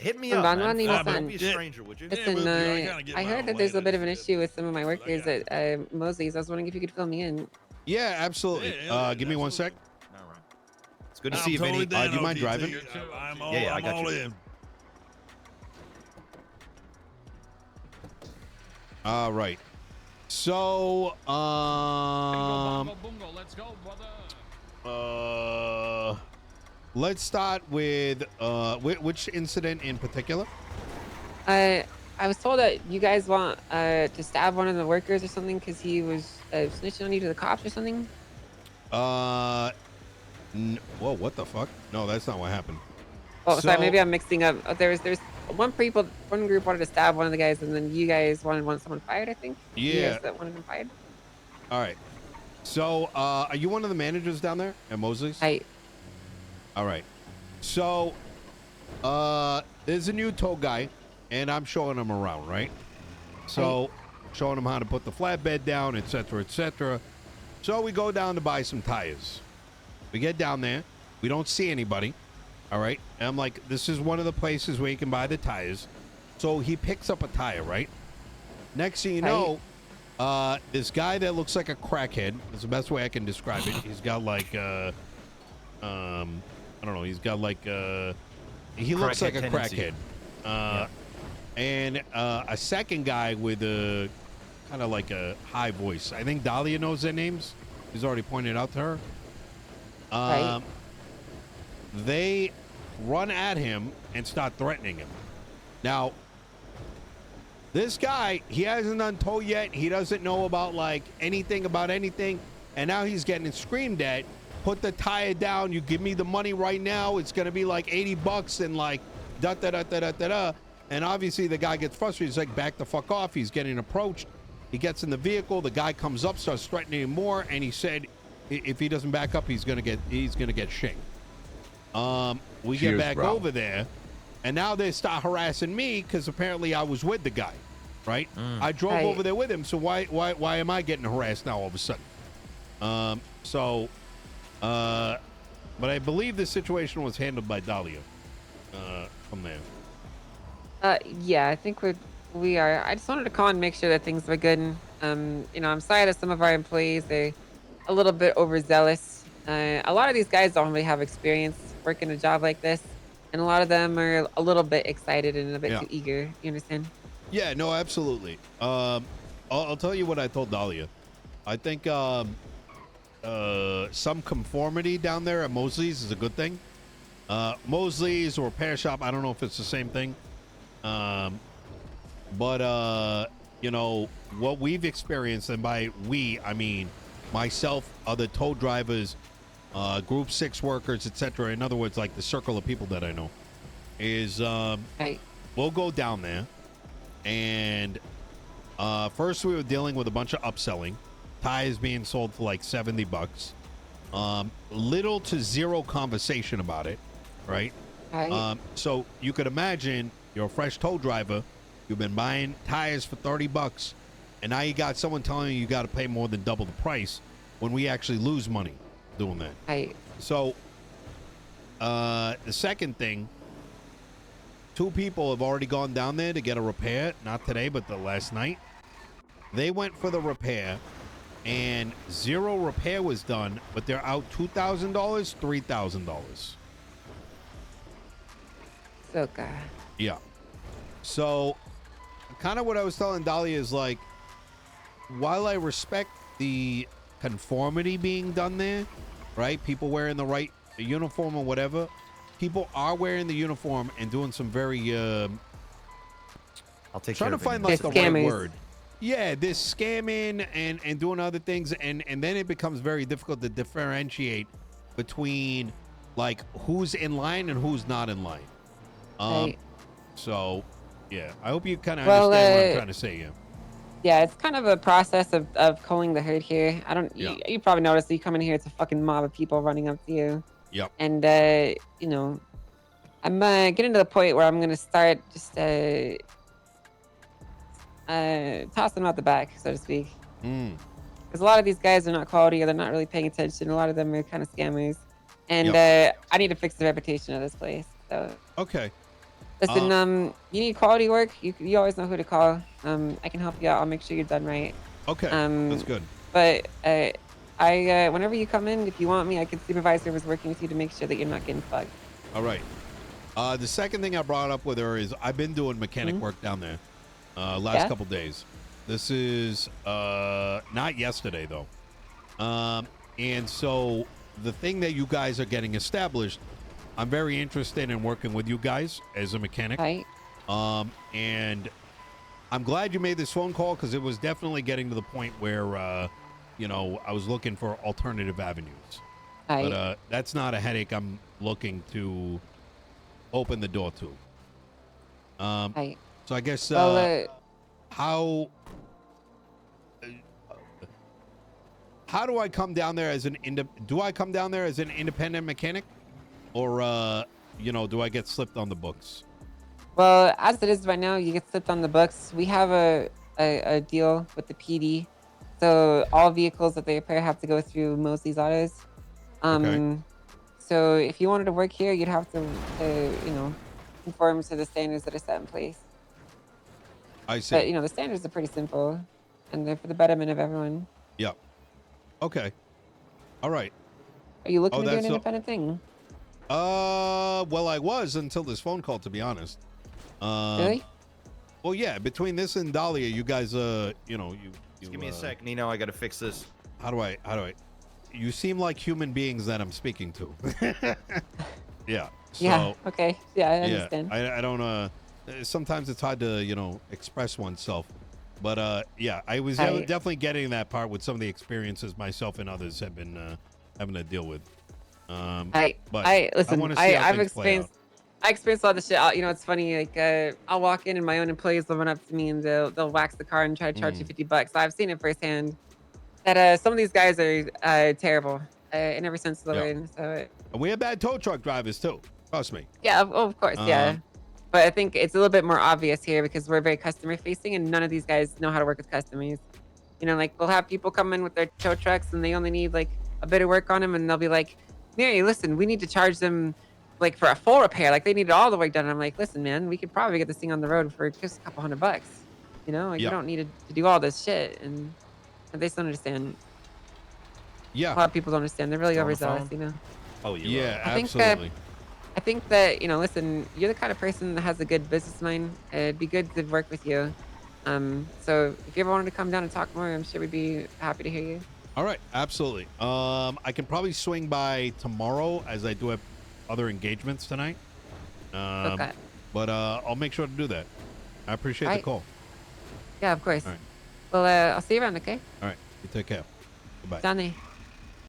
Hit me up, man. Don't be a stranger, would you? Listen, I heard that there's a bit of an issue with some of my workers at Mosley's. I was wondering if you could fill me in. Yeah, absolutely. Give me 1 sec. All right. It's good to see you, Vinny. Do you mind driving? Yeah, I got you. All right. So, let's go, brother. Let's start with which incident in particular? I was told that you guys want to stab one of the workers or something because he was snitching on you to the cops or something. Whoa, what the fuck? No, that's not what happened. Oh, sorry, maybe I'm mixing up. There's one group wanted to stab one of the guys, and then you guys want someone fired, I think. Yeah. You guys that wanted him fired. All right. So, are you one of the managers down there at Mosley's? All right. So, there's a new tow guy, and I'm showing him around, right? So, showing him how to put the flatbed down, etc., etc. So we go down to buy some tires. We get down there. We don't see anybody. All right. And I'm like, this is one of the places where you can buy the tires. So he picks up a tire, right? Next thing you know, this guy that looks like a crackhead, that's the best way I can describe it. He's got like, I don't know. He's got like, he looks like a crackhead. And a second guy with a kind of like a high voice. I think Dahlia knows their names. He's already pointed out to her. They run at him and start threatening him. Now, this guy, he hasn't done tow yet. He doesn't know about like anything about anything. And now he's getting screamed at. Put the tire down. You give me the money right now. It's going to be like $80 and like da-da-da-da-da-da-da. And obviously the guy gets frustrated. He's like, back the fuck off. He's getting approached. He gets in the vehicle. The guy comes up, starts threatening him more. And he said, if he doesn't back up, he's going to get shanked. We get back over there, and now they start harassing me because apparently I was with the guy, right? I drove over there with him, so why am I getting harassed now all of a sudden? But I believe the situation was handled by Dahlia from there. Yeah, I think we are. I just wanted to call and make sure that things were good. And, I'm sorry that some of our employees, they're a little bit overzealous. A lot of these guys don't really have experience working a job like this, and a lot of them are a little bit excited and a bit too eager. You understand? Yeah, no, absolutely. I'll tell you what I told Dahlia. I think some conformity down there at Mosley's is a good thing. Mosley's or repair shop, I don't know if it's the same thing. But what we've experienced, and by we, I mean myself, other tow drivers, Group 6 workers, etc. In other words, like the circle of people that I know, is we'll go down there, and first we were dealing with a bunch of upselling, tires being sold for like $70, little to zero conversation about it, right? So you could imagine you're a fresh tow driver, you've been buying tires for $30, and now you got someone telling you got to pay more than double the price when we actually lose money doing that. So the second thing, 2 people have already gone down there to get a repair, not today, but the last night. They went for the repair, and 0 repair was done, but they're out $2,000, $3,000. Okay. Yeah. So kind of what I was telling Dahlia is like, while I respect the conformity being done there, right? People wearing the right uniform or whatever. People are wearing the uniform and doing some very I'll take trying care to of find it. like the right word. Yeah, they're scamming and doing other things, and then it becomes very difficult to differentiate between like who's in line and who's not in line. So yeah, I hope you kind of understand what I'm trying to say here. Yeah, it's kind of a process of culling the herd here. You probably noticed that you come in here, it's a fucking mob of people running up to you. Yep. And I'm getting to the point where I'm gonna start just tossing them out the back, so to speak. Because a lot of these guys are not quality, or they're not really paying attention. A lot of them are kind of scammers, and I need to fix the reputation of this place. So okay. Listen, you need quality work. You always know who to call. I can help you out. I'll make sure you're done right. Okay, that's good. But whenever you come in, if you want me, I can supervise whoever's working with you to make sure that you're not getting fucked. All right. The second thing I brought up with her is I've been doing mechanic work down there last couple days. This is not yesterday though. And so the thing that you guys are getting established, I'm very interested in working with you guys as a mechanic. Right. And I'm glad you made this phone call because it was definitely getting to the point where, you know, I was looking for alternative avenues. Right. But that's not a headache I'm looking to open the door to. Right. So I guess how do I come down there as do I come down there as an independent mechanic, or you know, do I get slipped on the books? Well, as it is right now, you get slipped on the books. We have a deal with the PD, so all vehicles that they repair have to go through Mosley's Autos. Okay. So if you wanted to work here, you'd have to, you know, conform to the standards that are set in place. I see. But you know, the standards are pretty simple, and they're for the betterment of everyone. Yeah. Okay. All right. Are you looking to do an independent thing? Well, I was until this phone call, to be honest. Really? Well, yeah. Between this and Dahlia, you guys, you know, you Just give me a sec, Nino. I gotta fix this. How do I? You seem like human beings that I'm speaking to. Yeah. So, Yeah. Okay. Yeah, I understand. I don't. Sometimes it's hard to, you know, express oneself. But yeah, I was definitely getting that part with some of the experiences myself and others have been having to deal with. But I've experienced a lot of shit. You know, it's funny. Like, I'll walk in and my own employees will run up to me and they'll wax the car and try to charge you $50. So I've seen it firsthand that some of these guys are terrible in every sense of the word. So and we have bad tow truck drivers too. Trust me. yeah, of course, yeah. But I think it's a little bit more obvious here because we're very customer facing and none of these guys know how to work with customers. You know, like we'll have people come in with their tow trucks and they only need like a bit of work on them and they'll be like, Mary, listen, we need to charge them like for a full repair. Like they need it all the way done. And I'm like, listen, man, we could probably get this thing on the road for just a couple $100. You know, like you don't need to do all this shit. And they just don't understand. Yeah. A lot of people don't understand. They're really overzealous, you know? Oh, yeah, absolutely. I think that, you know, listen, you're the kind of person that has a good business mind. It'd be good to work with you. So if you ever wanted to come down and talk more, I'm sure we'd be happy to hear you. All right, absolutely. I can probably swing by tomorrow as I do have other engagements tonight. Okay. But I'll make sure to do that. I appreciate the call. Yeah, of course. All right. Well, I'll see you around, okay? All right. You take care. Goodbye. Johnny.